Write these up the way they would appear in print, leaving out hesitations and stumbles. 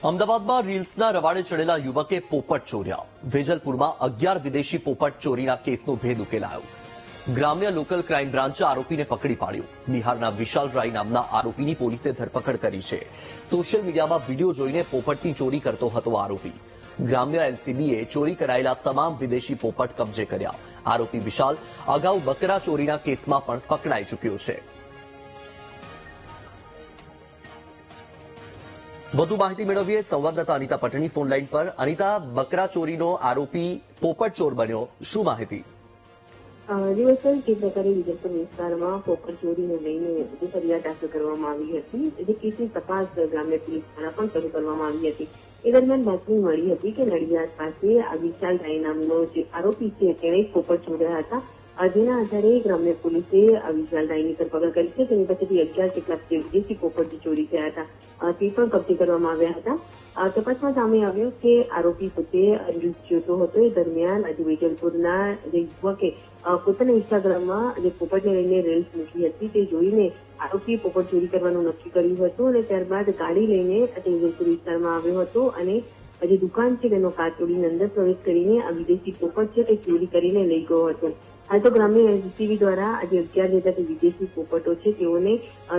અમદાવાદમાં રીલ્સના રવાડે ચડેલા યુવકે પોપટ ચોર્યા. વેજલપુરમાં 11 વિદેશી પોપટ ચોરીના કેસનો ભેદ ઉકેલાયો. ગ્રામ્ય લોકલ ક્રાઇમ બ્રાન્ચે આરોપીને પકડી પાડ્યો. બિહારના વિશાલ રાય નામના આરોપીની પોલીસે ધરપકડ કરી છે. સોશિયલ મીડિયામાં વિડીયો જોઈને પોપટની ચોરી કરતો હતો આરોપી. ગ્રામ્ય એલસીબીએ ચોરી કરાયેલા તમામ વિદેશી પોપટ કબજે કર્યા. આરોપી વિશાલ અગાઉ બકરા ચોરીના કેસમાં પણ પકડાઈ ચૂક્યો છે. વધુ માહિતી મેળવીએ સંવાદદાતા અનિતા પટણી ફોનલાઈન પર. અનિતા, બકરા ચોરીનો આરોપી પોપટ ચોર બન્યો, શું માહિતી? દિવસલ જે પ્રકારે વિજલપુર વિસ્તારમાં પોપટ ચોરીને લઈને જે ફરિયાદ દાખલ કરવામાં આવી હતી, જે કેસની તપાસ ગ્રામ્ય પોલીસ દ્વારા પણ શરૂ કરવામાં આવી હતી. એ દરમિયાન બાતમી મળી હતી કે નડિયાદ પાસે આ વિશાલ રાય નામનો જે આરોપી છે તેણે પોપટ ચોર્યા હતા. જેના આધારે ગ્રામ્ય પોલીસે વિશાલ રાયની ધરપકડ કરી છે. તેની પાસેથી 11 જેટલા વિદેશી પોપટ ચોરી થયા હતા તે પણ કબજે કરવામાં આવ્યા હતા. તપાસમાં સામે આવ્યું કે આરોપી પોતે રીલ્સ જોતો હતો. એ દરમિયાન આજે વેજલપુરના જે યુવકે પોતાના ઇન્સ્ટાગ્રામમાં જે પોપટને લઈને રીલ્સ મૂકી હતી તે જોઈને આરોપીએ પોપટ ચોરી કરવાનું નક્કી કર્યું હતું અને ત્યારબાદ ગાડી લઈને વેજલપુર વિસ્તારમાં આવ્યો હતો અને જે દુકાન છે તેનો કાચ તોડીને અંદર પ્રવેશ કરીને આ વિદેશી પોપટ છે તે ચોરી કરીને લઈ ગયો હતો. હાલ તો ગ્રામ્ય એલસીબી દ્વારા આજે 11 જેટલા વિદેશી પોપટો છે તેઓને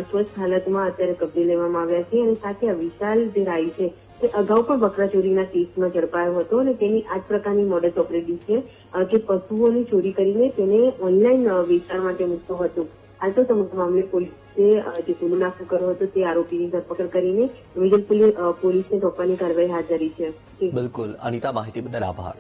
સ્વસ્થ હાલતમાં અત્યારે કબજે લેવામાં આવ્યા છે અને સાથે આ વિશાલ જે રાય છે તે અગાઉ પણ બકરા ચોરીના કેસમાં ઝડપાયો હતો અને તેની આ જ પ્રકારની મોડસ ઓપરેટી છે કે પશુઓની ચોરી કરીને તેને ઓનલાઈન વેચાણ માટે મૂકતો હતો. હાલ તો સમગ્ર મામલે પોલીસે જે ગુનો દાખલ કર્યો હતો તે આરોપીની ધરપકડ કરીને વેજલપુર પોલીસને સોંપવાની કાર્યવાહી હાથ ધરી છે. બિલકુલ અનિતા, માહિતી બદલ આભાર.